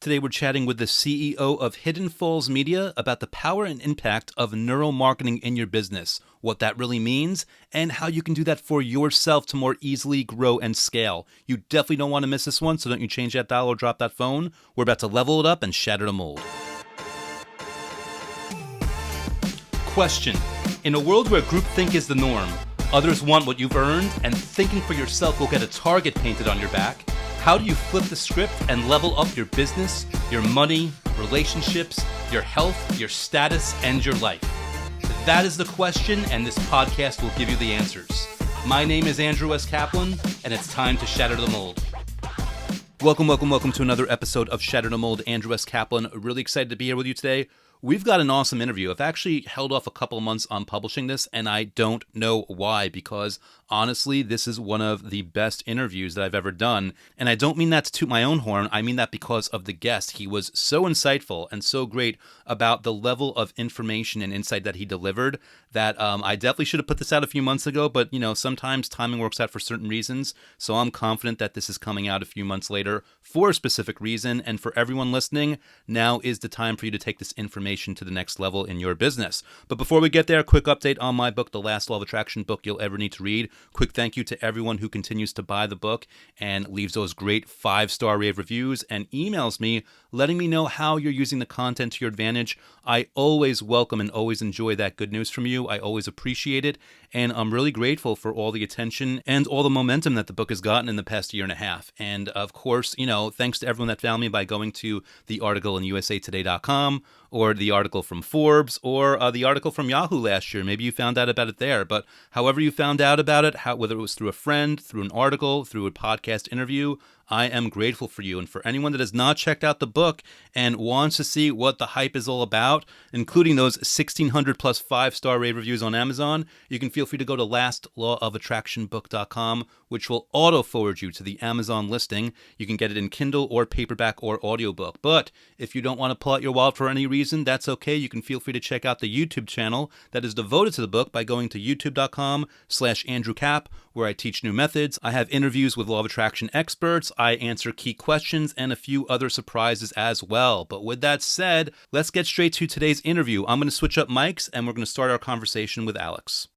Today we're chatting with the CEO of Hidden Falls Media about the power and impact of neuromarketing in your business, what that really means, and how you can do that for yourself to more easily grow and scale. You definitely don't want to miss this one, so don't you change that dial or drop that phone. We're about to level it up and shatter the mold. Question. In a world where groupthink is the norm, others want what you've earned, and thinking for yourself will get a target painted on your back, how do you flip the script and level up your business, your money, relationships, your health, your status, and your life? That is the question, and this podcast will give you the answers. My name is Andrew S. Kaplan, and it's time to shatter the mold. Welcome to another episode of Shatter the Mold. Andrew S. Kaplan, really excited to be here with you today. We've got an awesome interview. I've actually held off a couple of months on publishing this, and I don't know why, because honestly, this is one of the best interviews that I've ever done. And I don't mean that to toot my own horn. I mean that because of the guest. He was so insightful and so great about the level of information and insight that he delivered that I definitely should have put this out a few months ago, but sometimes timing works out for certain reasons. So I'm confident that this is coming out a few months later for a specific reason. And for everyone listening, now is the time for you to take this information to the next level in your business. But before we get there, a quick update on my book, The Last Law of Attraction, book you'll ever need to read. Quick thank you to everyone who continues to buy the book and leaves those great 5-star rave reviews and emails me letting me know how you're using the content to your advantage. I always welcome and always enjoy that good news from you. I always appreciate it, and I'm really grateful for all the attention and all the momentum that the book has gotten in the past year and a half. And of course, thanks to everyone that found me by going to the article in usatoday.com or the article from Forbes or the article from Yahoo last year. Maybe you found out about it there, but however you found out about it, whether it was through a friend, through an article, through a podcast interview, I am grateful for you. And for anyone that has not checked out the book and wants to see what the hype is all about, including those 1,600 plus 5-star rave reviews on Amazon, you can feel free to go to lastlawofattractionbook.com, which will auto forward you to the Amazon listing. You can get it in Kindle or paperback or audiobook. But if you don't want to pull out your wallet for any reason, that's okay. You can feel free to check out the YouTube channel that is devoted to the book by going to youtube.com/AndrewCap, where I teach new methods. I have interviews with law of attraction experts. I answer key questions and a few other surprises as well. But with that said, let's get straight to today's interview. I'm going to switch up mics and we're going to start our conversation with Alex.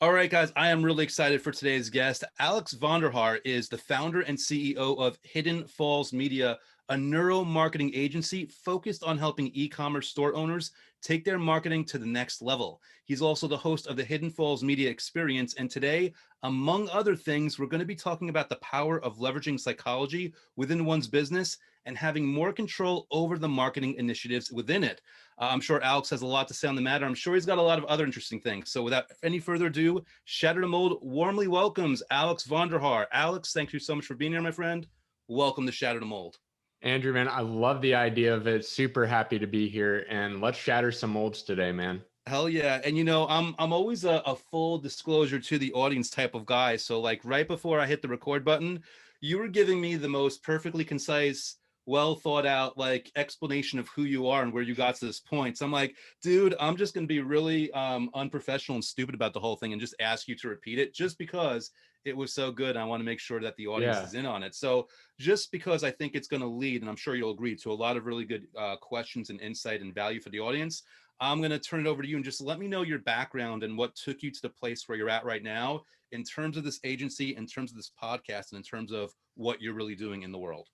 All right, guys, I am really excited for today's guest. Alex Vonderhaar is the founder and CEO of Hidden Falls Media, a neuromarketing agency focused on helping e-commerce store owners take their marketing to the next level. He's also the host of the Hidden Falls Media Experience. And today, among other things, we're going to be talking about the power of leveraging psychology within one's business and having more control over the marketing initiatives within it. I'm sure Alex has a lot to say on the matter. I'm sure he's got a lot of other interesting things. So without any further ado, Shatter the Mold warmly welcomes Alex Vonderhaar. Alex, thank you so much for being here, my friend. Welcome to Shatter the Mold. Andrew, man, I love the idea of it. Super happy to be here, and let's shatter some molds today, man. Hell yeah. And I'm always a full disclosure to the audience type of guy. So like right before I hit the record button, you were giving me the most perfectly concise, well thought out like explanation of who you are and where you got to this point. So I'm like, dude, I'm just going to be really unprofessional and stupid about the whole thing and just ask you to repeat it just because it was so good. I want to make sure that the audience is in on it. So just because I think it's going to lead, and I'm sure you'll agree, to a lot of really good questions and insight and value for the audience, I'm going to turn it over to you and just let me know your background and what took you to the place where you're at right now in terms of this agency, in terms of this podcast, and in terms of what you're really doing in the world.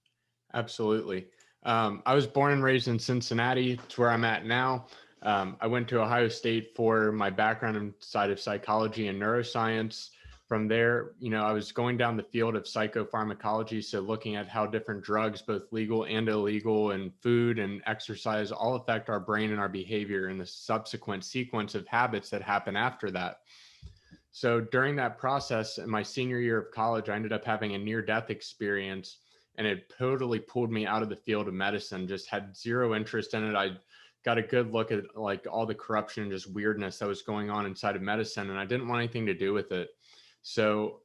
Absolutely. I was born and raised in Cincinnati. It's where I'm at now. I went to Ohio State for my background inside of psychology and neuroscience. From there, I was going down the field of psychopharmacology, so looking at how different drugs, both legal and illegal, and food and exercise all affect our brain and our behavior and the subsequent sequence of habits that happen after that. So during that process, in my senior year of college, I ended up having a near-death experience, and it totally pulled me out of the field of medicine. Just had zero interest in it. I got a good look at like all the corruption and just weirdness that was going on inside of medicine, and I didn't want anything to do with it. So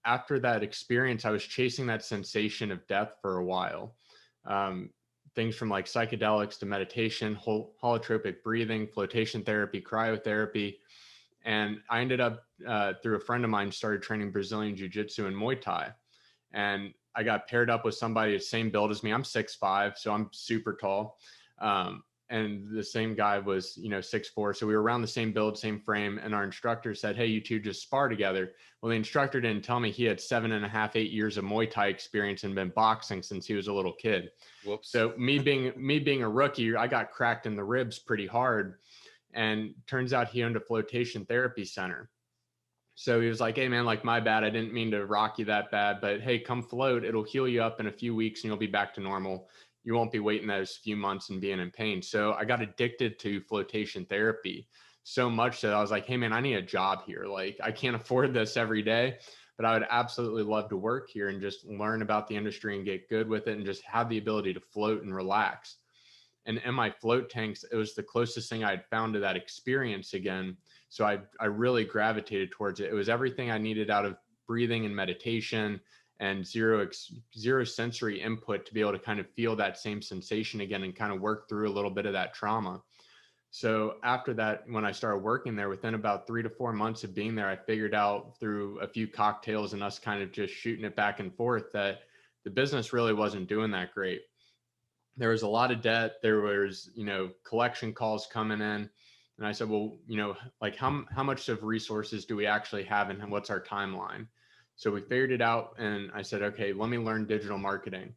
after that experience, I was chasing that sensation of death for a while. Things from like psychedelics to meditation, holotropic breathing, flotation therapy, cryotherapy. And I ended up, through a friend of mine, started training Brazilian Jiu-Jitsu and Muay Thai. And I got paired up with somebody the same build as me. I'm 6'5", so I'm super tall. And the same guy was, 6'4". So we were around the same build, same frame. And our instructor said, hey, you two just spar together. Well, the instructor didn't tell me he had 7.5, 8 years of Muay Thai experience and been boxing since he was a little kid. Whoops. So me being a rookie, I got cracked in the ribs pretty hard. And turns out he owned a flotation therapy center. So he was like, hey man, like, my bad. I didn't mean to rock you that bad, but hey, come float. It'll heal you up in a few weeks and you'll be back to normal. You won't be waiting those few months and being in pain. So I got addicted to flotation therapy so much that I was like, hey man, I need a job here. Like, I can't afford this every day, but I would absolutely love to work here and just learn about the industry and get good with it and just have the ability to float and relax. And in my float tanks, it was the closest thing I had found to that experience again. So I really gravitated towards it. It was everything I needed out of breathing and meditation and zero sensory input to be able to kind of feel that same sensation again and kind of work through a little bit of that trauma. So after that, when I started working there, within about 3 to 4 months of being there, I figured out through a few cocktails and us kind of just shooting it back and forth that the business really wasn't doing that great. There was a lot of debt. There was, collection calls coming in. And I said, well, like how much of resources do we actually have and what's our timeline? So we figured it out. And I said, okay, let me learn digital marketing.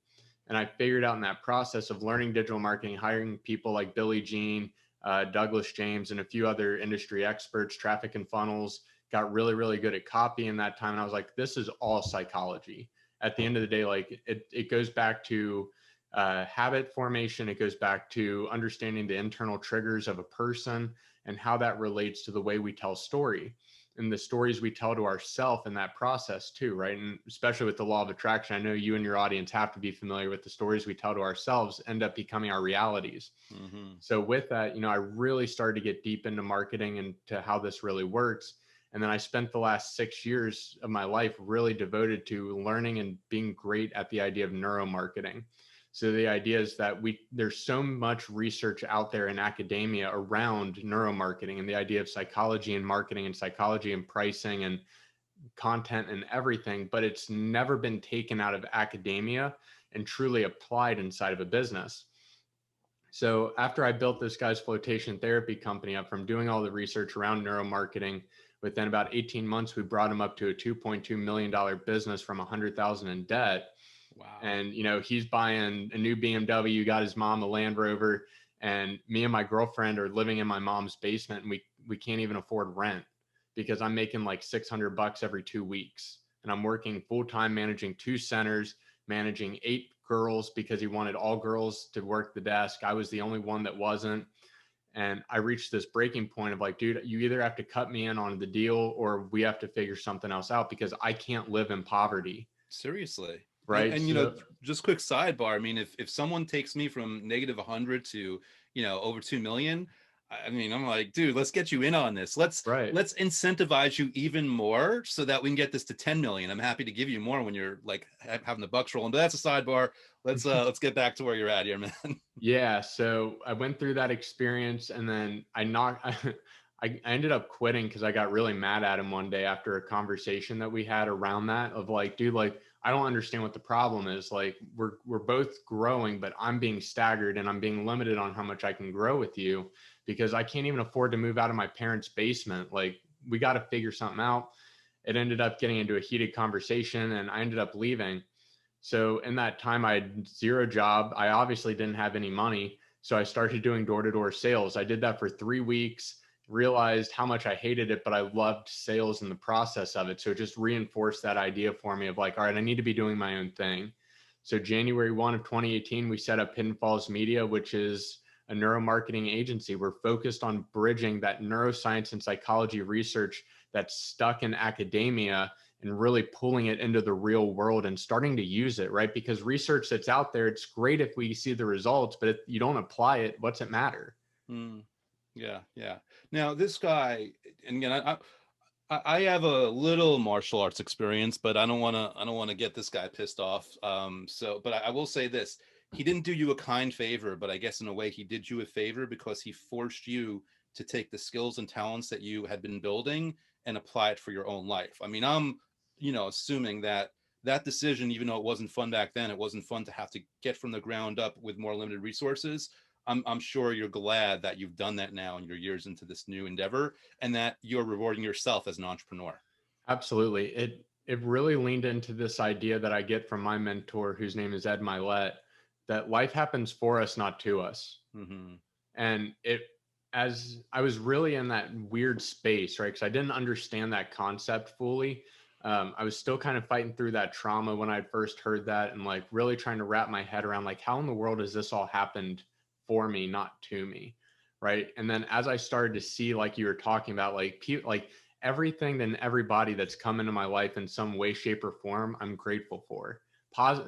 And I figured out in that process of learning digital marketing, hiring people like Billy Jean, Douglas James, and a few other industry experts, traffic and funnels, got really, really good at copy in that time. And I was like, this is all psychology. At the end of the day, like it goes back to habit formation. It goes back to understanding the internal triggers of a person and how that relates to the way we tell story and the stories we tell to ourselves in that process too, right? And especially with the law of attraction, I know you and your audience have to be familiar with the stories we tell to ourselves end up becoming our realities. Mm-hmm. So with that, I really started to get deep into marketing and to how this really works. And then I spent the last 6 years of my life really devoted to learning and being great at the idea of neuromarketing. So the idea is that there's so much research out there in academia around neuromarketing and the idea of psychology and marketing and psychology and pricing and content and everything, but it's never been taken out of academia and truly applied inside of a business. So after I built this guy's flotation therapy company up from doing all the research around neuromarketing, within about 18 months, we brought him up to a $2.2 million business from $100,000 in debt. Wow. And, he's buying a new BMW, got his mom a Land Rover, and me and my girlfriend are living in my mom's basement, and we can't even afford rent because I'm making like $600 every 2 weeks. And I'm working full time, managing 2 centers, managing 8 girls because he wanted all girls to work the desk. I was the only one that wasn't. And I reached this breaking point of like, dude, you either have to cut me in on the deal or we have to figure something else out because I can't live in poverty. Seriously. Right. And just quick sidebar. I mean, if someone takes me from -100 to, over 2 million, I mean, I'm like, dude, let's get you in on this. Let's incentivize you even more so that we can get this to 10 million. I'm happy to give you more when you're like having the bucks rolling, but that's a sidebar. Let's get back to where you're at here, man. Yeah. So I went through that experience and then I ended up quitting because I got really mad at him one day after a conversation that we had around that of like, dude, like, I don't understand what the problem is. Like we're both growing, but I'm being staggered and I'm being limited on how much I can grow with you because I can't even afford to move out of my parents' basement. Like we got to figure something out. It ended up getting into a heated conversation and I ended up leaving. So in that time I had 0 job. I obviously didn't have any money. So I started doing door-to-door sales. I did that for 3 weeks. Realized how much I hated it, but I loved sales in the process of it. So it just reinforced that idea for me of like, all right, I need to be doing my own thing. So January 1 of 2018, we set up Hidden Falls Media, which is a neuromarketing agency. We're focused on bridging that neuroscience and psychology research that's stuck in academia and really pulling it into the real world and starting to use it, right? Because research that's out there, it's great if we see the results, but if you don't apply it, what's it matter? Yeah. Now this guy, and again, I have a little martial arts experience, but I don't want to get this guy pissed off. But I will say this: he didn't do you a kind favor, but I guess in a way he did you a favor because he forced you to take the skills and talents that you had been building and apply it for your own life. I mean, I'm, assuming that that decision, even though it wasn't fun back then, it wasn't fun to have to get from the ground up with more limited resources. I'm sure you're glad that you've done that now in your years into this new endeavor, and that you're rewarding yourself as an entrepreneur. Absolutely. It really leaned into this idea that I get from my mentor, whose name is Ed Milet, that life happens for us, not to us. Mm-hmm. And it, as I was really in that weird space, right? Because I didn't understand that concept fully. I was still kind of fighting through that trauma when I first heard that, and like really trying to wrap my head around like, how in the world has this all happened for me, not to me, right? And then as I started to see, like you were talking about, like like everything and everybody that's come into my life in some way, shape, or form, I'm grateful for.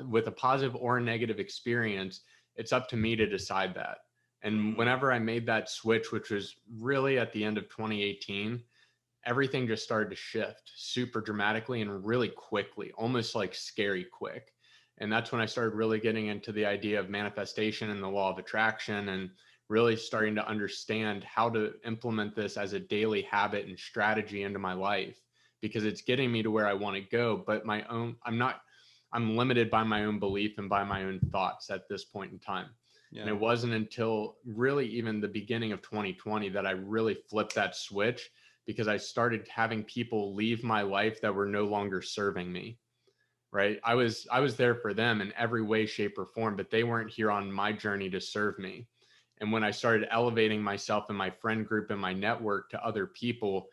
With a positive or a negative experience, it's up to me to decide that. And Mm. whenever I made that switch, which was really at the end of 2018, everything just started to shift super dramatically and really quickly, almost like scary quick. And that's when I started really getting into the idea of manifestation and the law of attraction, and really starting to understand how to implement this as a daily habit and strategy into my life, because it's getting me to where I want to go. But I'm limited by my own belief and by my own thoughts at this point in time. Yeah. And it wasn't until really even the beginning of 2020 that I really flipped that switch, because I started having people leave my life that were no longer serving me. Right. I was there for them in every way, shape, or form, but they weren't here on my journey to serve me. And when I started elevating myself and my friend group and my network to other people,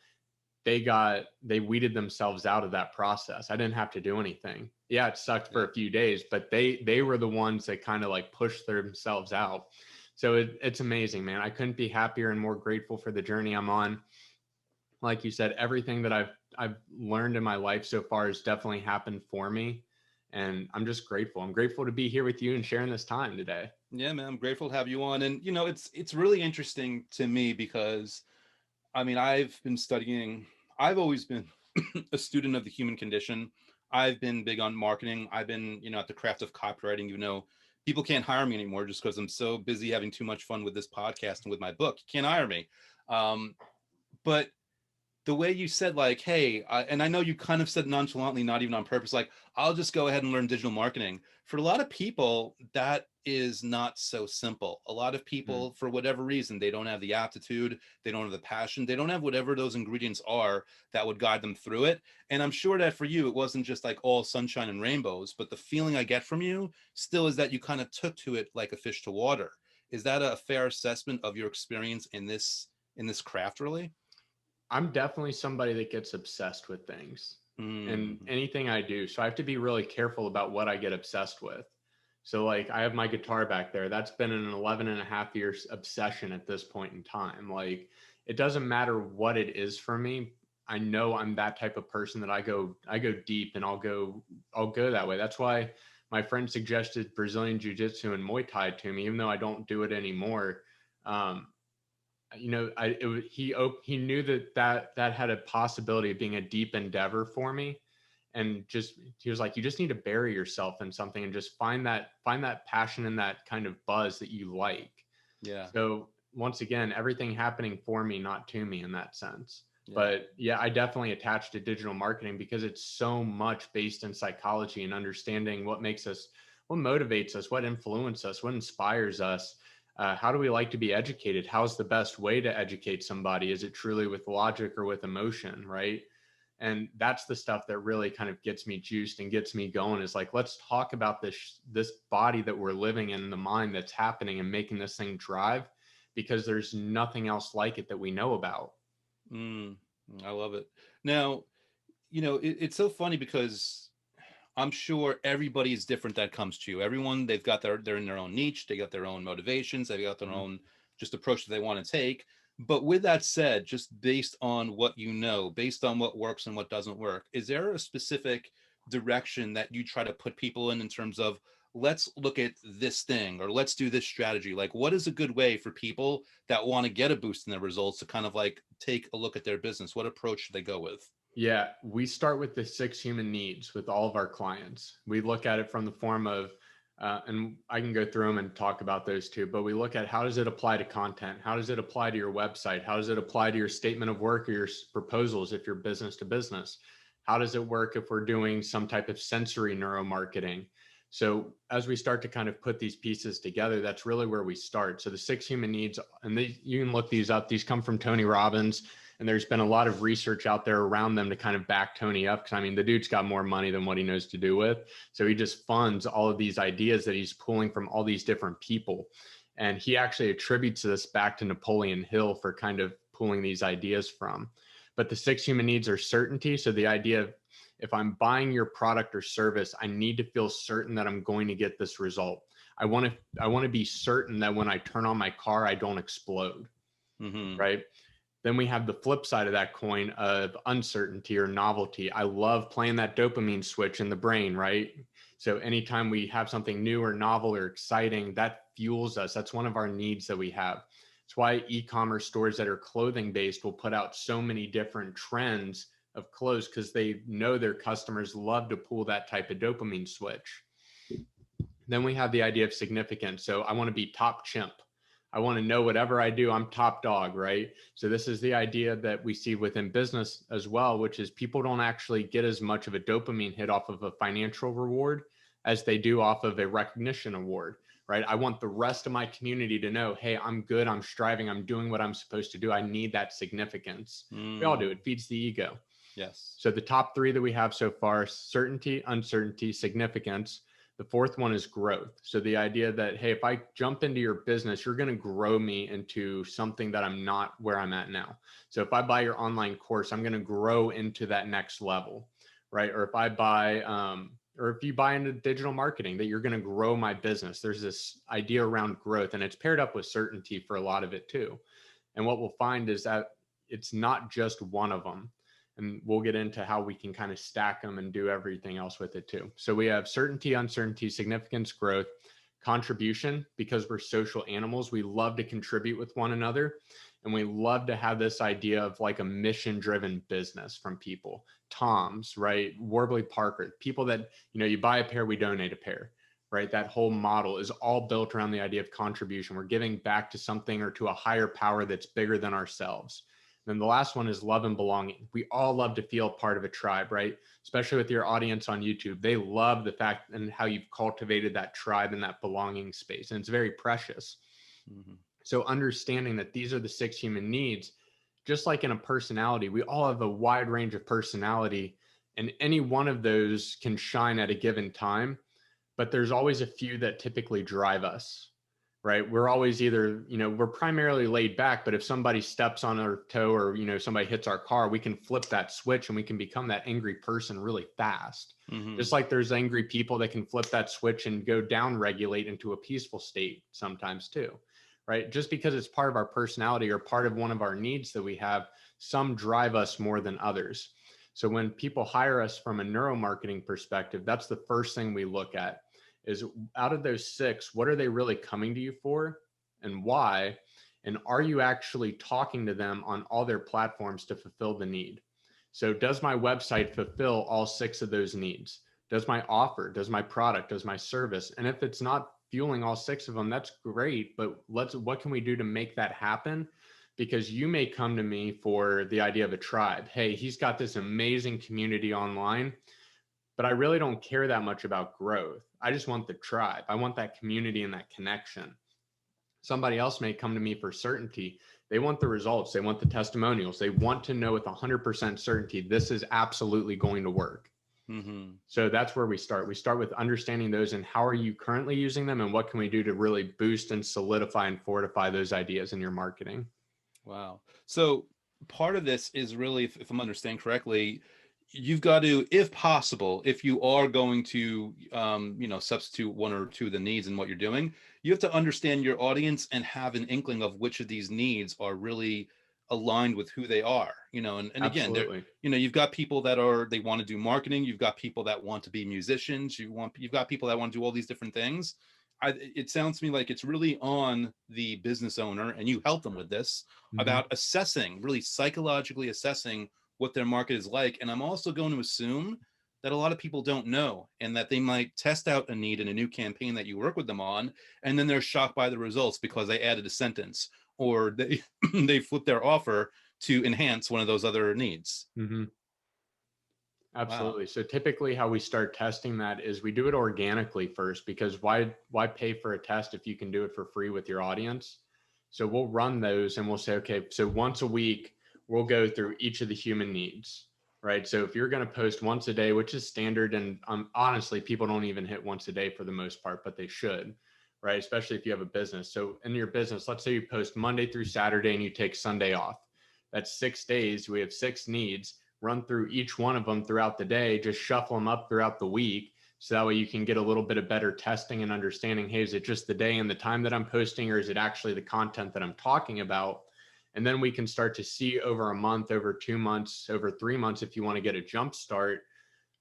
they weeded themselves out of that process. I didn't have to do anything. Yeah, it sucked for a few days, but they were the ones that kind of like pushed themselves out. So it's amazing, man. I couldn't be happier and more grateful for the journey I'm on. Like you said, everything that I've learned in my life so far has definitely happened for me, and I'm just grateful. I'm grateful to be here with you and sharing this time today. Yeah, man, I'm grateful to have you on. And it's really interesting to me because I mean, I've always been a student of the human condition. I've been big on marketing. I've been, at the craft of copywriting. People can't hire me anymore just because I'm so busy having too much fun with this podcast and with my book. You can't hire me. Um, but the way you said, like, hey, and I know you kind of said nonchalantly, not even on purpose, like, I'll just go ahead and learn digital marketing. For a lot of people, that is not so simple. A lot of Mm. people, for whatever reason, they don't have the aptitude, they don't have the passion, they don't have whatever those ingredients are that would guide them through it. And I'm sure that for you, it wasn't just like all sunshine and rainbows, but the feeling I get from you still is that you kind of took to it like a fish to water. Is that a fair assessment of your experience in this craft, really? I'm definitely somebody that gets obsessed with things and Mm. anything I do. So I have to be really careful about what I get obsessed with. So like I have my guitar back there. That's been an 11 and a half years obsession at this point in time. Like it doesn't matter what it is for me. I know I'm that type of person that I go deep, and I'll go that way. That's why my friend suggested Brazilian Jiu-Jitsu and Muay Thai to me, even though I don't do it anymore. Um, he knew that had a possibility of being a deep endeavor for me, and just he was like, you just need to bury yourself in something and just find that passion and that kind of buzz that you like. Yeah. So once again, everything happening for me, not to me in that sense. Yeah. But yeah, I definitely attached to digital marketing because it's so much based in psychology and understanding what motivates us, what influences us, what inspires us. How do we like to be educated? How's the best way to educate somebody? Is it truly with logic or with emotion, right? And that's the stuff that really kind of gets me juiced and gets me going, is like, let's talk about this body that we're living in, the mind that's happening and making this thing drive, because there's nothing else like it that we know about. Mm, I love it. Now, it's so funny because I'm sure everybody is different that comes to you. Everyone, they're in their own niche, they got their own motivations, they've got their Mhm. own just approach that they want to take. But with that said, just based on what based on what works and what doesn't work, is there a specific direction that you try to put people in terms of, let's look at this thing or let's do this strategy? Like, what is a good way for people that want to get a boost in their results to kind of like take a look at their business? What approach should they go with? Yeah, we start with the 6 human needs with all of our clients. We look at it from the form of, and I can go through them and talk about those too, but we look at, how does it apply to content? How does it apply to your website? How does it apply to your statement of work or your proposals if you're business to business? How does it work if we're doing some type of sensory neuromarketing? So as we start to kind of put these pieces together, that's really where we start. So the 6 human needs, and you can look these up. These come from Tony Robbins, and there's been a lot of research out there around them to kind of back Tony up. Because I mean, the dude's got more money than what he knows to do with. So he just funds all of these ideas that he's pulling from all these different people. And he actually attributes this back to Napoleon Hill for kind of pulling these ideas from. But the 6 human needs are certainty. So the idea of, if I'm buying your product or service, I need to feel certain that I'm going to get this result. I want to be certain that when I turn on my car, I don't explode. Right. Then we have the flip side of that coin of uncertainty or novelty. I love playing that dopamine switch in the brain, right? So anytime we have something new or novel or exciting, that fuels us. That's one of our needs that we have. It's why e-commerce stores that are clothing based will put out so many different trends of clothes, because they know their customers love to pull that type of dopamine switch. Then we have the idea of significance. So I want to be top chimp. I want to know whatever I do, I'm top dog, right? So this is the idea that we see within business as well, which is people don't actually get as much of a dopamine hit off of a financial reward as they do off of a recognition award, right? I want the rest of my community to know, hey, I'm good, I'm striving, I'm doing what I'm supposed to do. I need that significance. We all do. It feeds the ego. Yes. So the top three that we have so far: certainty, uncertainty, significance. The fourth one is growth. So the idea that, hey, if I jump into your business, you're going to grow me into something that I'm not where I'm at now. So if I buy your online course, I'm going to grow into that next level, right? Or if I buy, or if you buy into digital marketing, that you're going to grow my business. There's this idea around growth, and it's paired up with certainty for a lot of it too. And what we'll find is that it's not just one of them. And we'll get into how we can kind of stack them and do everything else with it too. So we have certainty, uncertainty, significance, growth, contribution. Because we're social animals, we love to contribute with one another. And we love to have this idea of like a mission-driven business from people. Tom's, right? Warby Parker, people that, you buy a pair, we donate a pair, right? That whole model is all built around the idea of contribution. We're giving back to something or to a higher power that's bigger than ourselves. Then the last one is love and belonging. We all love to feel part of a tribe, right? Especially with your audience on YouTube. They love the fact and how you've cultivated that tribe and that belonging space. And it's very precious. So understanding that these are the 6 human needs, just like in a personality, we all have a wide range of personality, and any one of those can shine at a given time. But there's always a few that typically drive us. Right? We're always either, we're primarily laid back, but if somebody steps on our toe or, somebody hits our car, we can flip that switch and we can become that angry person really fast. Just like there's angry people that can flip that switch and go down regulate into a peaceful state sometimes too, right? Just because it's part of our personality or part of one of our needs that we have, some drive us more than others. So when people hire us from a neuromarketing perspective, that's the first thing we look at. Is out of those 6, what are they really coming to you for and why? And are you actually talking to them on all their platforms to fulfill the need? So does my website fulfill all 6 of those needs? Does my offer, does my product, does my service? And if it's not fueling all 6 of them, that's great. But what can we do to make that happen? Because you may come to me for the idea of a tribe. Hey, he's got this amazing community online, but I really don't care that much about growth. I just want the tribe. I want that community and that connection. Somebody else may come to me for certainty. They want the results. They want the testimonials. They want to know with 100% certainty, this is absolutely going to work. So that's where we start. We start with understanding those and how are you currently using them and what can we do to really boost and solidify and fortify those ideas in your marketing. Wow. So part of this is really, if I'm understanding correctly, you've got to, if possible, if you are going to, substitute one or two of the needs in what you're doing, you have to understand your audience and have an inkling of which of these needs are really aligned with who they are, and again, you've got people that they want to do marketing. You've got people that want to be musicians. You've got people that want to do all these different things. It sounds to me like it's really on the business owner, and you help them with this, about assessing, really psychologically assessing what their market is like. And I'm also going to assume that a lot of people don't know, and that they might test out a need in a new campaign that you work with them on, and then they're shocked by the results because they added a sentence or they they flipped their offer to enhance one of those other needs. Wow. Absolutely. So typically how we start testing that is we do it organically first, because why pay for a test if you can do it for free with your audience? So we'll run those and we'll say, okay, so once a week we'll go through each of the human needs, right? So if you're going to post once a day, which is standard, and honestly, people don't even hit once a day for the most part, but they should, right? Especially if you have a business. So in your business, let's say you post Monday through Saturday and you take Sunday off. That's 6 days. We have 6 needs. Run through each one of them throughout the day, just shuffle them up throughout the week. So that way you can get a little bit of better testing and understanding, hey, is it just the day and the time that I'm posting, or is it actually the content that I'm talking about? And then we can start to see over a month, over 2 months, over 3 months, if you want to get a jump start,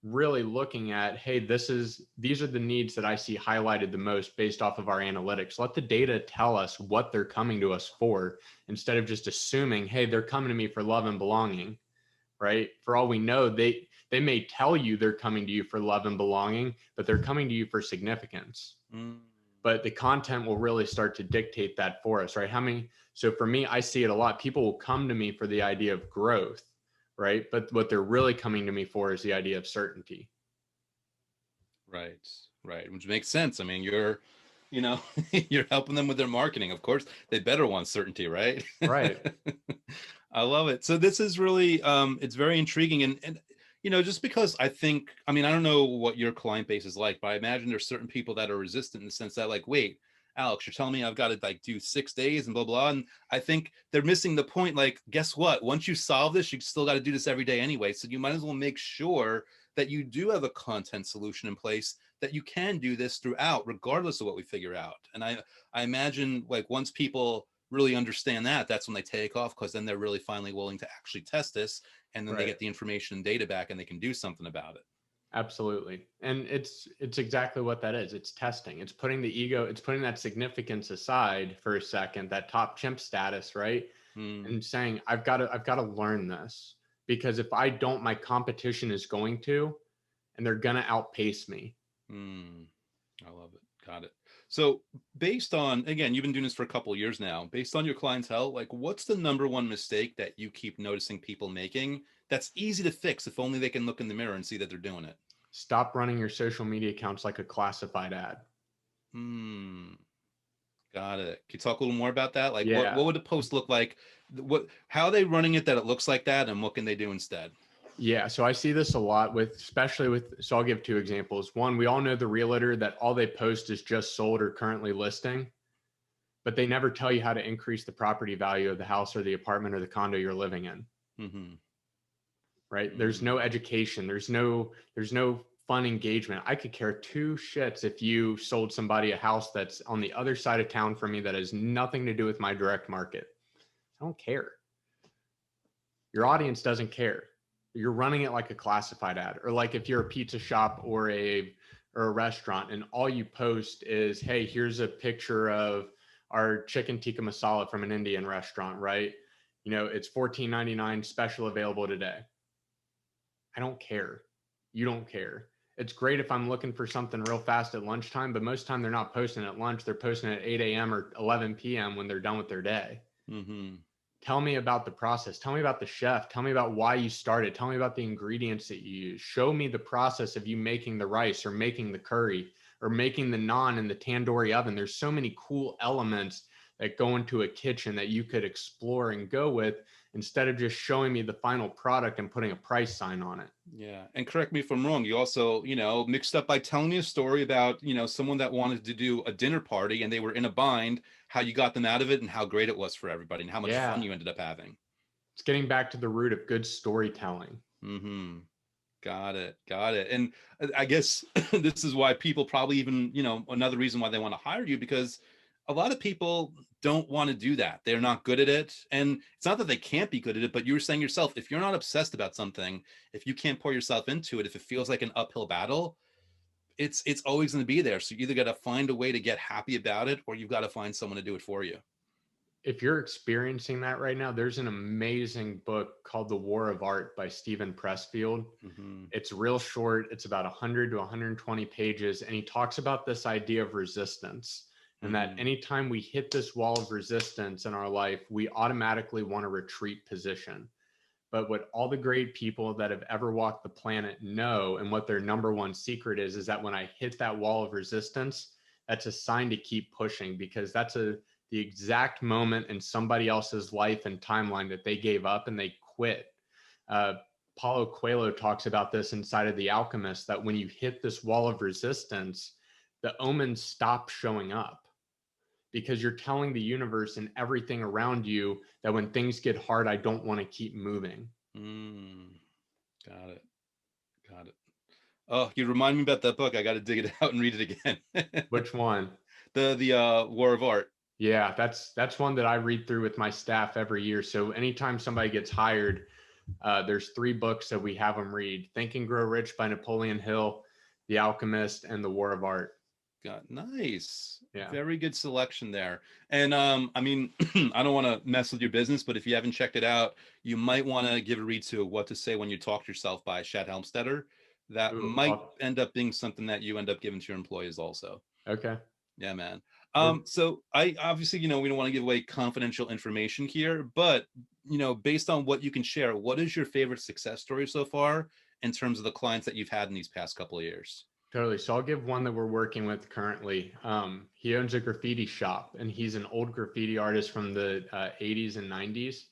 really looking at, hey, these are the needs that I see highlighted the most based off of our analytics. Let the data tell us what they're coming to us for, instead of just assuming, hey, they're coming to me for love and belonging. Right? For all we know, they may tell you they're coming to you for love and belonging, but they're coming to you for significance. Mm. But the content will really start to dictate that for us, right? So for me, I see it a lot. People will come to me for the idea of growth, right? But what they're really coming to me for is the idea of certainty. Right, right, which makes sense. I mean, you know, you're helping them with their marketing. Of course, they better want certainty, right? Right. I love it. So this is really, it's very intriguing, and just because I think, I mean, I don't know what your client base is like, but I imagine there's certain people that are resistant in the sense that, like, wait, Alex, you're telling me I've got to like do 6 days and blah blah, and I think they're missing the point. Like, guess what? Once you solve this, you still got to do this every day anyway. So you might as well make sure that you do have a content solution in place that you can do this throughout, regardless of what we figure out. And I imagine, like, once people really understand that, that's when they take off, because then they're really finally willing to actually test this, and then they Right. get the information and data back and they can do something about it. Absolutely. And it's exactly what that is. It's testing. It's putting the ego, it's putting that significance aside for a second, that top chimp status, right? Mm, And saying, I've got to learn this, because if I don't, my competition is going to, and they're going to outpace me. mm, I love it. Got it. So based on, again, you've been doing this for a couple of years now, based on your clientele, like, what's the number one mistake that you keep noticing people making that's easy to fix if only they can look in the mirror and see that they're doing it? Stop running your social media accounts like a classified ad. Hmm. Got it. Can you talk a little more about that? Like, what Yeah. would a post look like? How are they running it that it looks like that, and what can they do instead? Yeah. So I see this a lot especially so I'll give two examples. One, we all know the realtor that all they post is just sold or currently listing, but they never tell you how to increase the property value of the house or the apartment or the condo you're living in. Mm-hmm. Right. There's no Mm, education. There's no fun engagement. I could care two shits if you sold somebody a house that's on the other side of town from me that has nothing to do with my direct market. I don't care. Your got it. audience doesn't care. You're running it like a classified ad, or like if you're a pizza shop or a restaurant and all you post is, hey, here's a picture of our chicken tikka masala from an Indian restaurant, right? It's $14.99 special available today. I don't care. You don't care. It's great if I'm looking for something real fast at lunchtime, but most of the time they're not posting at lunch. They're posting at 8 a.m. or 11 p.m. when they're done with their day. Mm-hmm. Tell me about the process. Tell me about the chef. Tell me about why you started. Tell me about the ingredients that you use. Show me the process of you making the rice or making the curry or making the naan in the tandoori oven. There's so many cool elements that go into a kitchen that you could explore and go with, instead of just showing me the final product and putting a price sign on it. Yeah. And correct me if I'm wrong. You also, mixed up by telling me a story about, someone that wanted to do a dinner party and they were in a bind, how you got them out of it and how great it was for everybody and how much fun Yeah. you ended up having. It's getting back to the root of good storytelling. Mm-hmm. Got it. Got it. And I guess this is why people probably even, another reason why they want to hire you, because a lot of people don't want to do that. They're not good at it. And it's not that they can't be good at it, but you were saying yourself, if you're not obsessed about something, if you can't pour yourself into it, if it feels like an uphill battle, it's always going to be there. So you either got to find a way to get happy about it, or you've got to find someone to do it for you. If you're experiencing that right now, there's an amazing book called The War of Art by Stephen Pressfield. Mm-hmm. It's real short. It's about 100 to 120 pages. And he talks about this idea of resistance, and that Mm-hmm. anytime we hit this wall of resistance in our life, we automatically want a retreat position. But what all the great people that have ever walked the planet know, and what their number one secret is that when I hit that wall of resistance, that's a sign to keep pushing, because that's the exact moment in somebody else's life and timeline that they gave up and they quit. Paulo Coelho talks about this inside of The Alchemist, that when you hit this wall of resistance, the omens stop showing up, because you're telling the universe and everything around you that when things get hard, I don't want to keep moving. Got it. Got it. Oh, you remind me about that book. I got to dig it out and read it again. Which one? The War of Art. Yeah, that's one that I read through with my staff every year. So anytime somebody gets hired, there's 3 books that we have them read: Think and Grow Rich by Napoleon Hill, The Alchemist, and The War of Art. Got nice. Yeah. Very good selection there. And I mean, I don't want to mess with your business, but if you haven't checked it out, you might want to give a read to What to Say When You Talk to Yourself by Shad Helmstetter. That Ooh, might end up being something that you end up giving to your employees also. Okay. Yeah, man. So I obviously, we don't want to give away confidential information here, but based on what you can share, what is your favorite success story so far in terms of the clients that you've had in these past couple of years? Totally. So I'll give one that we're working with currently. He owns a graffiti shop, and he's an old graffiti artist from the 80s and 90s.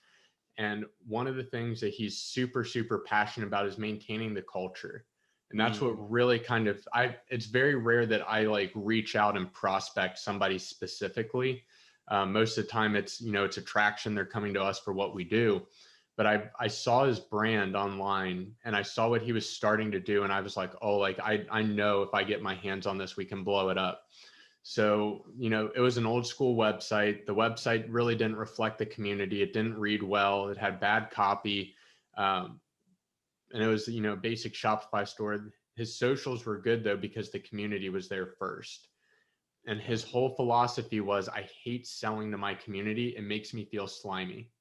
And one of the things that he's super, super passionate about is maintaining the culture. And that's what really kind of, it's very rare that I like reach out and prospect somebody specifically. Most of the time it's, it's attraction. They're coming to us for what we do. But I saw his brand online, and I saw what he was starting to do. And I was like, oh, like, I know if I get my hands on this, we can blow it up. So, it was an old school website. The website really didn't reflect the community. It didn't read well. It had bad copy. And it was, basic Shopify store. His socials were good though, because the community was there first. And his whole philosophy was, I hate selling to my community. It makes me feel slimy.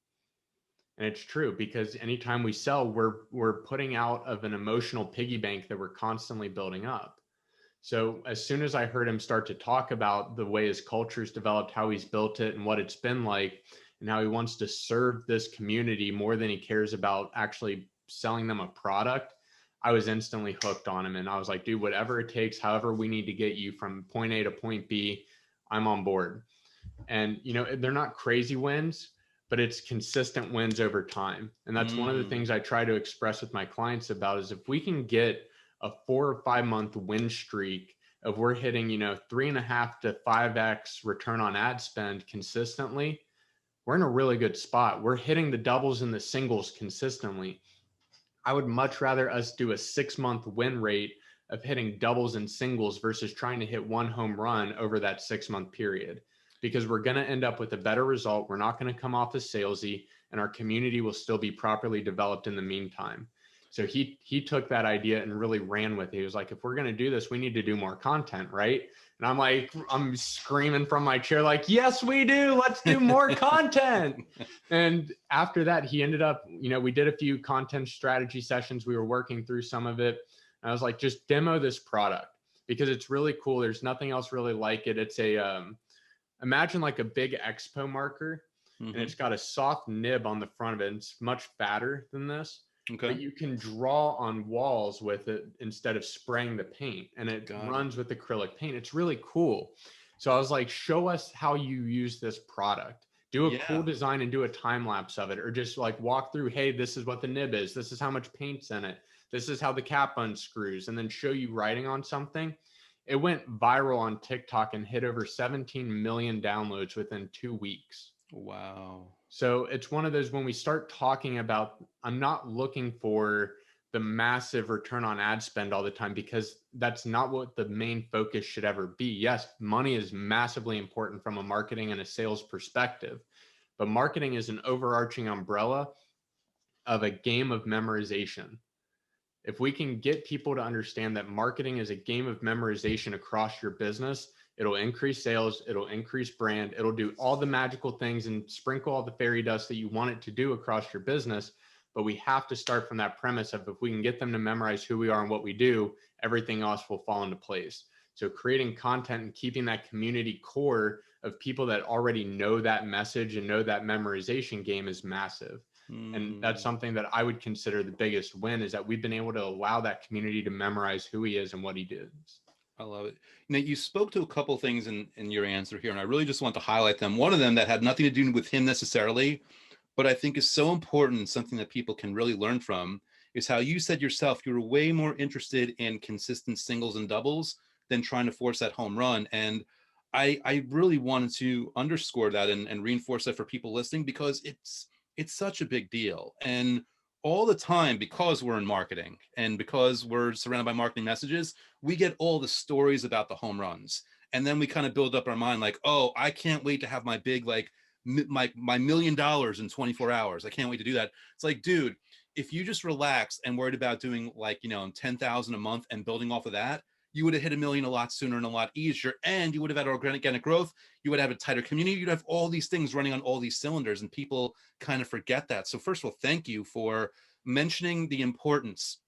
And it's true, because anytime we sell, we're putting out of an emotional piggy bank that we're constantly building up. So as soon as I heard him start to talk about the way his culture's developed, how he's built it, and what it's been like, and how he wants to serve this community more than he cares about actually selling them a product, I was instantly hooked on him. And I was like, dude, whatever it takes, however we need to get you from point A to point B, I'm on board. And, they're not crazy wins, but it's consistent wins over time. And that's one of the things I try to express with my clients about, is if we can get a 4 or 5 month win streak of we're hitting, 3.5 to 5x return on ad spend consistently, we're in a really good spot. We're hitting the doubles and the singles consistently. I would much rather us do a 6-month win rate of hitting doubles and singles versus trying to hit one home run over that 6-month period, because we're going to end up with a better result. We're not going to come off as salesy, and our community will still be properly developed in the meantime. So he took that idea and really ran with it. He was like, if we're going to do this, we need to do more content, right? And I'm like, I'm screaming from my chair, like, yes, we do. Let's do more content. And after that, he ended up, we did a few content strategy sessions. We were working through some of it. And I was like, just demo this product, because it's really cool. There's nothing else really like it. It's imagine like a big expo marker, and it's got a soft nib on the front of it. It's much fatter than this. Okay. But you can draw on walls with it instead of spraying the paint, and it runs with acrylic paint. It's really cool. So I was like, show us how you use this product. Do a cool design and do a time lapse of it, or just like walk through, hey, this is what the nib is. This is how much paint's in it. This is how the cap unscrews, and then show you writing on something. It went viral on TikTok and hit over 17 million downloads within 2 weeks. Wow. So it's one of those, when we start talking about, I'm not looking for the massive return on ad spend all the time, because that's not what the main focus should ever be. Yes, money is massively important from a marketing and a sales perspective, but marketing is an overarching umbrella of a game of memorization. If we can get people to understand that marketing is a game of memorization across your business, it'll increase sales, it'll increase brand, it'll do all the magical things and sprinkle all the fairy dust that you want it to do across your business. But we have to start from that premise of, if we can get them to memorize who we are and what we do, everything else will fall into place. So creating content and keeping that community core of people that already know that message and know that memorization game is massive. And that's something that I would consider the biggest win, is that we've been able to allow that community to memorize who he is and what he does. I love it. Now, you spoke to a couple things in your answer here, and I really just want to highlight them. One of them that had nothing to do with him necessarily, but I think is so important and something that people can really learn from, is how you said yourself you were way more interested in consistent singles and doubles than trying to force that home run. And I really wanted to underscore that and reinforce that for people listening, because it's such a big deal. And all the time, because we're in marketing and because we're surrounded by marketing messages, we get all the stories about the home runs. And then we kind of build up our mind like, oh, I can't wait to have my big, like, my $1 million in 24 hours. I can't wait to do that. It's like, dude, if you just relaxed and worried about doing, like, 10,000 a month and building off of that, you would have hit 1 million a lot sooner and a lot easier. And you would have had organic growth. You would have a tighter community. You'd have all these things running on all these cylinders, and people kind of forget that. So first of all, thank you for mentioning the importance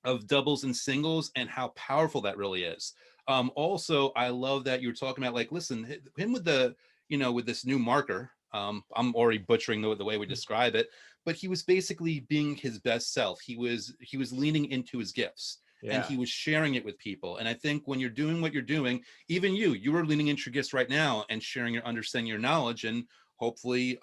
of doubles and singles and how powerful that really is. Also, I love that you were talking about, like, listen, him with the, with this new marker. I'm already butchering the way we describe it, but he was basically being his best self. He was leaning into his gifts. Yeah. And he was sharing it with people. And I think when you're doing what you're doing, even you are leaning into your gifts right now and sharing your understanding, your knowledge, and hopefully,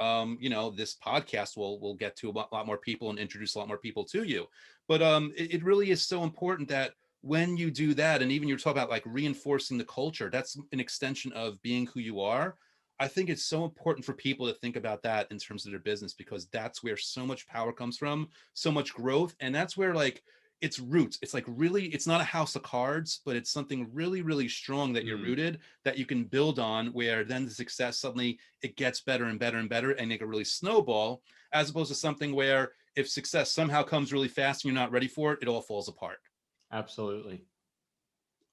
this podcast will get to a lot more people and introduce a lot more people to you. But it really is so important that when you do that, and even you're talking about, like, reinforcing the culture, that's an extension of being who you are. I think it's so important for people to think about that in terms of their business, because that's where so much power comes from, so much growth. And that's where, like, it's roots. It's like, really, it's not a house of cards, but it's something really, really strong that you're rooted, that you can build on, where then the success, suddenly it gets better and better and better, and it can really snowball, as opposed to something where if success somehow comes really fast and you're not ready for it, it all falls apart. Absolutely.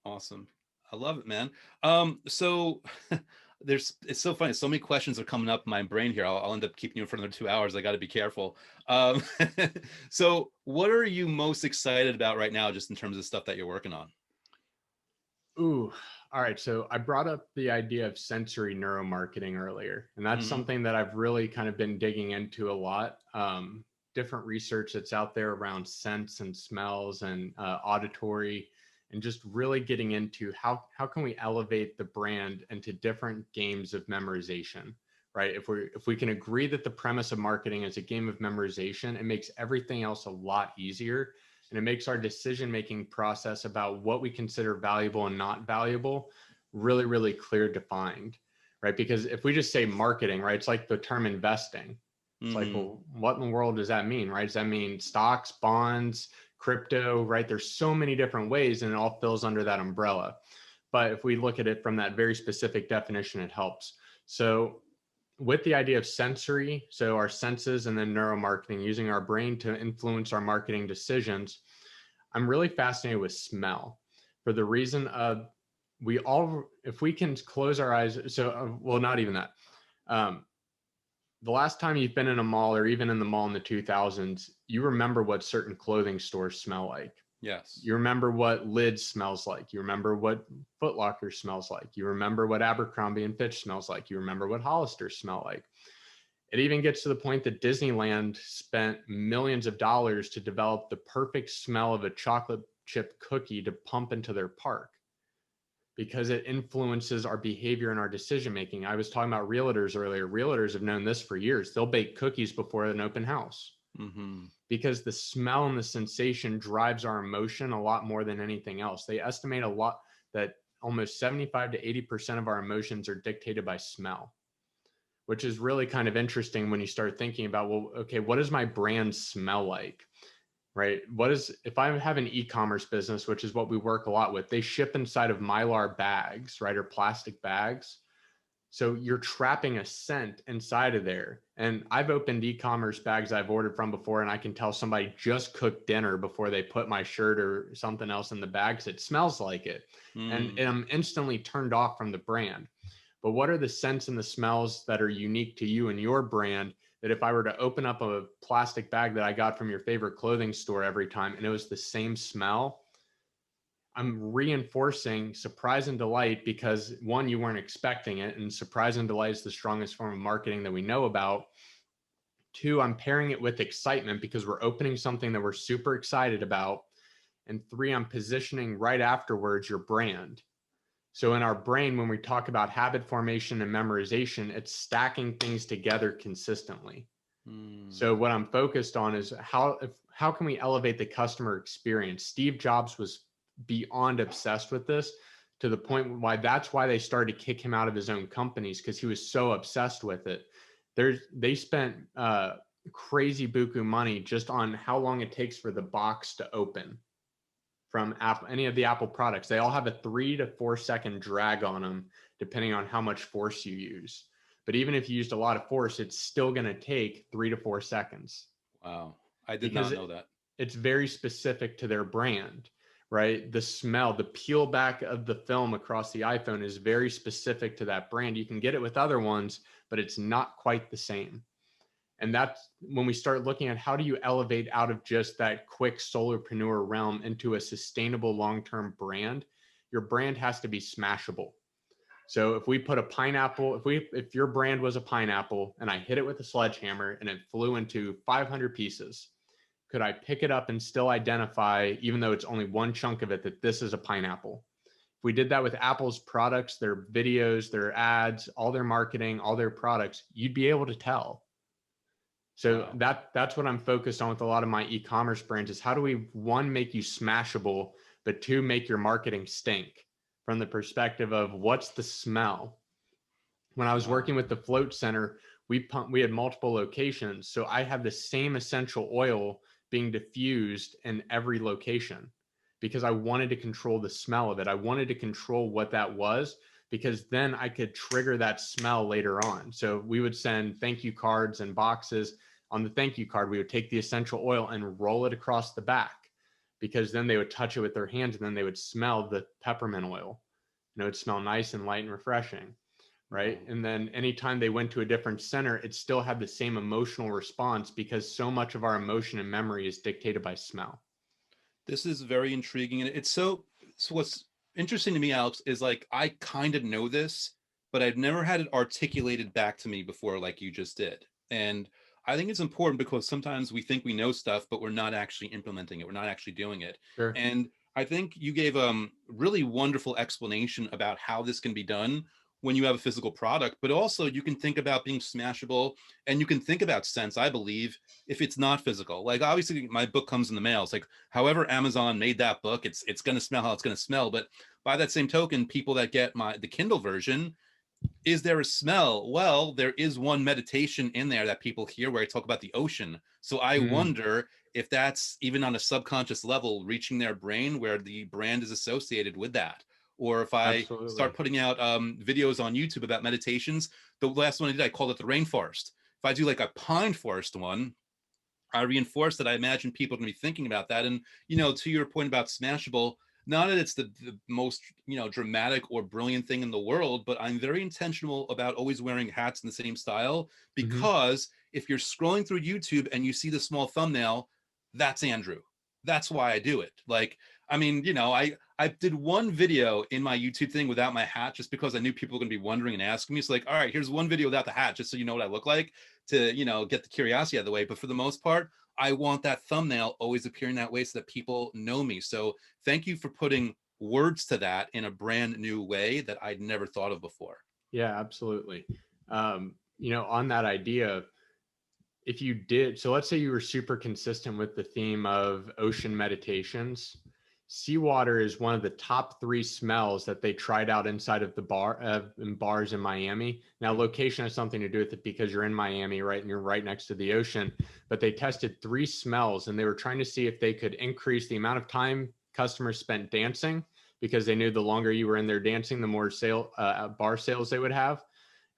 Awesome. I love it, man. So it's so funny. So many questions are coming up in my brain here. I'll end up keeping you for another 2 hours. I got to be careful. So what are you most excited about right now, just in terms of stuff that you're working on? Ooh, all right. So I brought up the idea of sensory neuromarketing earlier, and that's something that I've really kind of been digging into a lot. Different research that's out there around sense and smells and auditory, and just really getting into how can we elevate the brand into different games of memorization, right? If we can agree that the premise of marketing is a game of memorization, it makes everything else a lot easier. And it makes our decision-making process about what we consider valuable and not valuable really, really clear, defined, right? Because if we just say marketing, right, it's like the term investing. It's like, well, what in the world does that mean, right? Does that mean stocks, bonds, crypto, right? There's so many different ways, and it all fills under that umbrella. But if we look at it from that very specific definition, it helps. So with the idea of sensory, so our senses, and then neuromarketing, using our brain to influence our marketing decisions, I'm really fascinated with smell, for the reason of if we can close our eyes, so, well, not even that. The last time you've been in a mall, or even in the mall in the 2000s, you remember what certain clothing stores smell like. Yes. You remember what Lids smells like. You remember what Foot Locker smells like. You remember what Abercrombie and Fitch smells like. You remember what Hollister smell like. It even gets to the point that Disneyland spent millions of dollars to develop the perfect smell of a chocolate chip cookie to pump into their park, because it influences our behavior and our decision making. I was talking about realtors earlier. Realtors have known this for years. They'll bake cookies before an open house. Because the smell and the sensation drives our emotion a lot more than anything else. They estimate a lot that almost 75 to 80% of our emotions are dictated by smell, which is really kind of interesting when you start thinking about, well, okay, what does my brand smell like, right? If I have an e-commerce business, which is what we work a lot with, they ship inside of Mylar bags, right? Or plastic bags. So you're trapping a scent inside of there. And I've opened e-commerce bags I've ordered from before, and I can tell somebody just cooked dinner before they put my shirt or something else in the bag, because it smells like it. And I'm instantly turned off from the brand. But what are the scents and the smells that are unique to you and your brand, that if I were to open up a plastic bag that I got from your favorite clothing store every time, and it was the same smell, I'm reinforcing surprise and delight, because one, you weren't expecting it, and surprise and delight is the strongest form of marketing that we know about. 2, I'm pairing it with excitement because we're opening something that we're super excited about. And 3, I'm positioning right afterwards your brand. So in our brain, when we talk about habit formation and memorization, it's stacking things together consistently. So what I'm focused on is how can we elevate the customer experience? Steve Jobs was beyond obsessed with this, to the point why that's why they started to kick him out of his own companies, because he was so obsessed with it. They spent crazy buku money just on how long it takes for the box to open from Apple, any of the Apple products. They all have a 3 to 4 second drag on them, depending on how much force you use. But even if you used a lot of force, it's still going to take 3 to 4 seconds. Wow. I did Because not know that. it's very specific to their brand, right? The smell, the peel back of the film across the iPhone is very specific to that brand. You can get it with other ones, but it's not quite the same. And that's when we start looking at how do you elevate out of just that quick solopreneur realm into a sustainable long-term brand. Your brand has to be smashable. So if we put a pineapple, if your brand was a pineapple and I hit it with a sledgehammer and it flew into 500 pieces, could I pick it up and still identify, even though it's only one chunk of it, that this is a pineapple? If we did that with Apple's products, their videos, their ads, all their marketing, all their products, you'd be able to tell. So that's what I'm focused on with a lot of my e-commerce brands, is how do we, 1, make you smashable, but 2, make your marketing stink from the perspective of what's the smell. When I was working with the Float Center, we had multiple locations. So I have the same essential oil being diffused in every location because I wanted to control the smell of it. I wanted to control what that was, because then I could trigger that smell later on. So we would send thank you cards and boxes. On the thank you card, we would take the essential oil and roll it across the back, because then they would touch it with their hands and then they would smell the peppermint oil. And it would smell nice and light and refreshing, right? And then anytime they went to a different center, it still had the same emotional response, because so much of our emotion and memory is dictated by smell. This is very intriguing. And it's so what's interesting to me, Alex, is like I kind of know this, but I've never had it articulated back to me before like you just did. And I think it's important because sometimes we think we know stuff, but we're not actually implementing it. We're not actually doing it. Sure. And I think you gave a really wonderful explanation about how this can be done when you have a physical product, but also you can think about being smashable, and you can think about sense, I believe, if it's not physical. Like obviously my book comes in the mail. It's like however Amazon made that book, it's going to smell how it's going to smell. But by that same token, people that get the Kindle version, is there a smell? Well, there is one meditation in there that people hear where I talk about the ocean. So I wonder if that's even on a subconscious level reaching their brain where the brand is associated with that. Or if I start putting out videos on YouTube about meditations, the last one I did, I called it the rainforest. If I do like a pine forest one, I reinforce that I imagine people are going to be thinking about that. And, you know, to your point about Smashable, not that it's the most, you know, dramatic or brilliant thing in the world, but I'm very intentional about always wearing hats in the same style, because if you're scrolling through YouTube and you see the small thumbnail, that's Andrew. That's why I do it. Like, I mean, you know, I did one video in my YouTube thing without my hat just because I knew people were going to be wondering and asking me. It's like, all right, here's one video without the hat, just so you know what I look like, to, you know, get the curiosity out of the way. But for the most part, I want that thumbnail always appearing that way so that people know me. So thank you for putting words to that in a brand new way that I'd never thought of before. Yeah, absolutely. You know, on that idea, if you did, so let's say you were super consistent with the theme of ocean meditations. Seawater is one of the top 3 smells that they tried out inside of the in bars in Miami. Now, location has something to do with it because you're in Miami, right? And you're right next to the ocean. But they tested 3 smells and they were trying to see if they could increase the amount of time customers spent dancing, because they knew the longer you were in there dancing, the more bar sales they would have.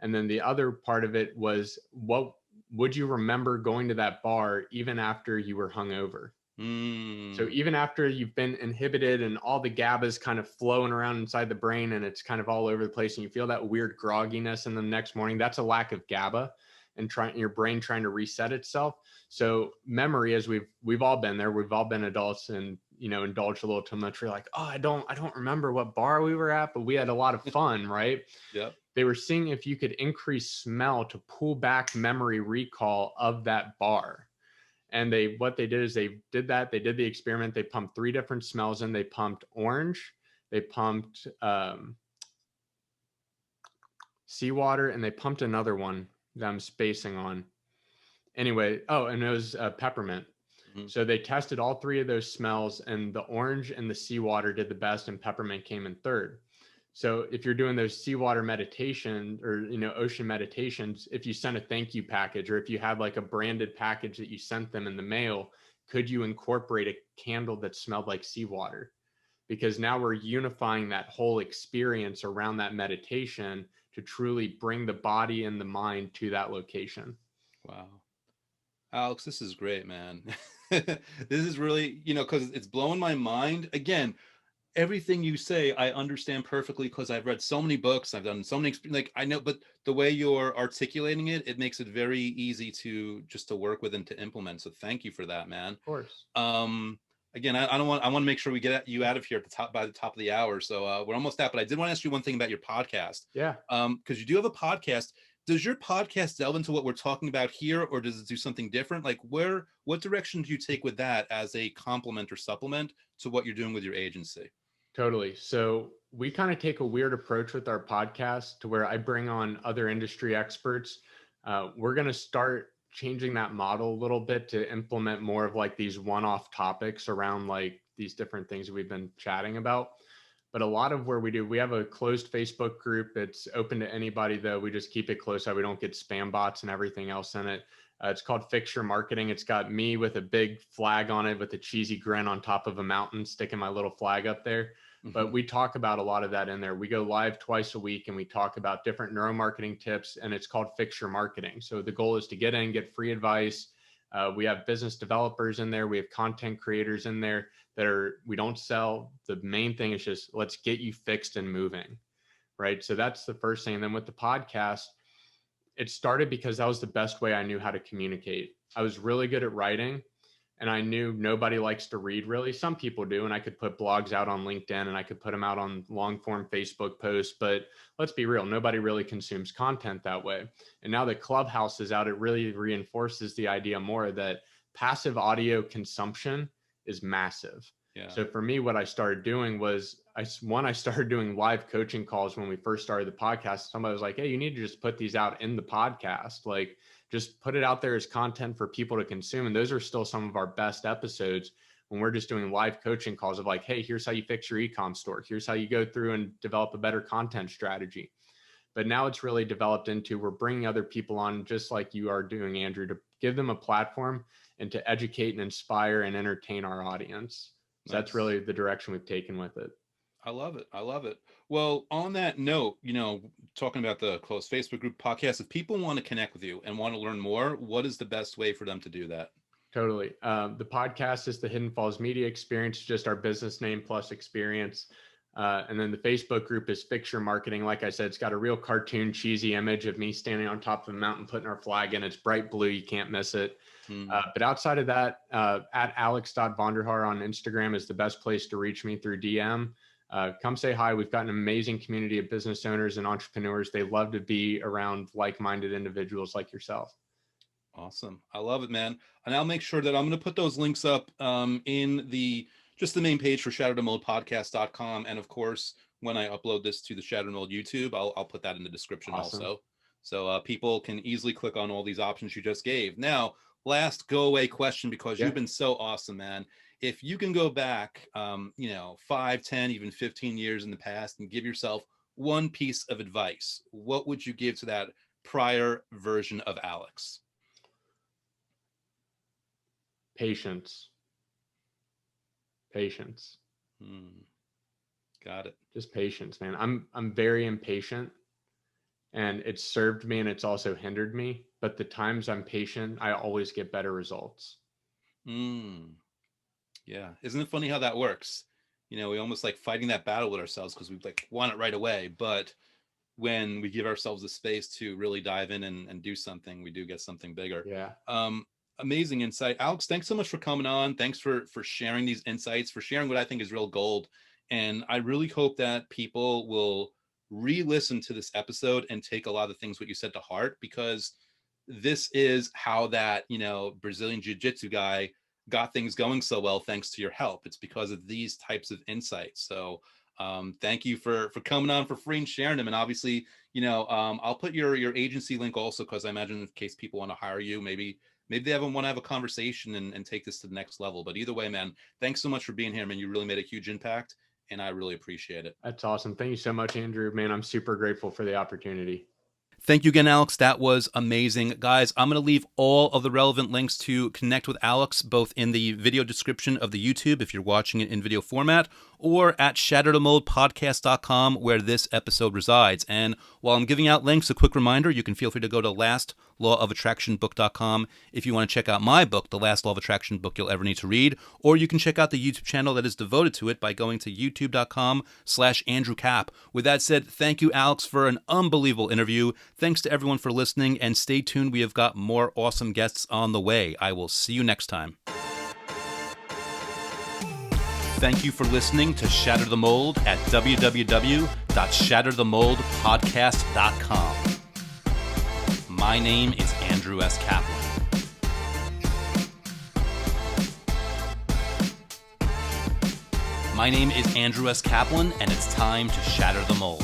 And then the other part of it was, what would you remember going to that bar even after you were hungover? So even after you've been inhibited and all the GABA's kind of flowing around inside the brain and it's kind of all over the place and you feel that weird grogginess in the next morning, that's a lack of GABA and your brain trying to reset itself. So memory, as we've all been there, we've all been adults and indulge a little too much. We're like, oh, I don't remember what bar we were at, but we had a lot of fun, right? Yep. They were seeing if you could increase smell to pull back memory recall of that bar. And what they did is they did the experiment. They pumped 3 different smells in. They pumped orange, they pumped seawater, and they pumped another one that I'm spacing on. Anyway, and it was peppermint. Mm-hmm. So they tested all 3 of those smells, and the orange and the seawater did the best, and peppermint came in third. So if you're doing those seawater meditation or ocean meditations, if you send a thank you package, or if you have like a branded package that you sent them in the mail, could you incorporate a candle that smelled like seawater? Because now we're unifying that whole experience around that meditation to truly bring the body and the mind to that location. Wow. Alex, this is great, man. This is really, because it's blowing my mind. Again, everything you say, I understand perfectly because I've read so many books. I've done so many, like I know, but the way you're articulating it, it makes it very easy to work with and to implement. So thank you for that, man. Of course. Again, I want to make sure we get you out of here by the top of the hour. So we're almost out, but I did want to ask you one thing about your podcast. Yeah. Because you do have a podcast. Does your podcast delve into what we're talking about here, or does it do something different? Like what direction do you take with that as a complement or supplement to what you're doing with your agency? Totally. So we kind of take a weird approach with our podcast to where I bring on other industry experts. We're going to start changing that model a little bit to implement more of like these one-off topics around like these different things we've been chatting about. But a lot of where we have a closed Facebook group. It's open to anybody, though. We just keep it close so we don't get spam bots and everything else in it. It's called Fix Your Marketing. It's got me with a big flag on it with a cheesy grin on top of a mountain, sticking my little flag up there. But we talk about a lot of that in there. We go live twice a week and we talk about different neuromarketing tips, and it's called Fix Your Marketing. So the goal is to get in, get free advice. We have business developers in there. We have content creators in there we don't sell. The main thing is just let's get you fixed and moving, right? So that's the first thing. And then with the podcast, it started because that was the best way I knew how to communicate. I was really good at writing, and I knew nobody likes to read really. Some people do, and I could put blogs out on LinkedIn and I could put them out on long form Facebook posts, but let's be real, nobody really consumes content that way. And now that Clubhouse is out, it really reinforces the idea more that passive audio consumption is massive. Yeah. So for me, what I started doing was I started doing live coaching calls when we first started the podcast. Somebody was like, hey, you need to just put these out in the podcast. Like just put it out there as content for people to consume. And those are still some of our best episodes when we're just doing live coaching calls of like, hey, here's how you fix your e-com store. Here's how you go through and develop a better content strategy. But now it's really developed into we're bringing other people on just like you are doing, Andrew, to give them a platform and to educate and inspire and entertain our audience. So that's really the direction we've taken with it. I love it. I love it. Well, on that note, talking about the closed Facebook group podcast, if people want to connect with you and want to learn more, what is the best way for them to do that? Totally. The podcast is the Hidden Falls Media Experience, just our business name plus experience. And then the Facebook group is Fix Your Marketing. Like I said, it's got a real cartoon, cheesy image of me standing on top of a mountain, putting our flag in. It's bright blue. You can't miss it. But outside of that, at alex.vonderhaar on Instagram is the best place to reach me through DM. Come say hi. We've got an amazing community of business owners and entrepreneurs. They love to be around like-minded individuals like yourself. Awesome. I love it, man. And I'll make sure that I'm going to put those links up in the main page for shatterthemoldpodcast.com. And of course, when I upload this to the Shatter the Mold YouTube, I'll put that in the description also. So people can easily click on all these options you just gave. Now, last go away question, because you've been so awesome, man. If you can go back, 5, 10, even 15 years in the past and give yourself one piece of advice, what would you give to that prior version of Alex? Patience. Got it. Just patience, man. I'm very impatient, and it's served me and it's also hindered me. But the times I'm patient, I always get better results. Yeah. Isn't it funny how that works? We almost like fighting that battle with ourselves because we like want it right away. But when we give ourselves the space to really dive in and do something, we do get something bigger. Yeah. amazing insight. Alex, thanks so much for coming on. Thanks for sharing these insights, for sharing what I think is real gold. And I really hope that people will re-listen to this episode and take a lot of the things what you said to heart, because this is how that, Brazilian jiu-jitsu guy got things going so well, thanks to your help. It's because of these types of insights. So thank you for coming on for free and sharing them. And obviously, I'll put your agency link also, because I imagine in case people want to hire you, maybe they want to have a conversation and take this to the next level. But either way, man, thanks so much for being here, man. You really made a huge impact, and I really appreciate it. That's awesome. Thank you so much, Andrew. Man, I'm super grateful for the opportunity. Thank you again, Alex. That was amazing. Guys, I'm going to leave all of the relevant links to connect with Alex, both in the video description of the YouTube, if you're watching it in video format, or at shatterthemoldpodcast.com, where this episode resides. And while I'm giving out links, a quick reminder, you can feel free to go to lastlawofattractionbook.com if you want to check out my book, The Last Law of Attraction Book You'll Ever Need to Read, or you can check out the YouTube channel that is devoted to it by going to youtube.com/Andrew Cap. With that said, thank you, Alex, for an unbelievable interview. Thanks to everyone for listening, and stay tuned. We have got more awesome guests on the way. I will see you next time. Thank you for listening to Shatter the Mold at www.shatterthemoldpodcast.com. My name is Andrew S. Kaplan. My name is Andrew S. Kaplan, and it's time to shatter the mold.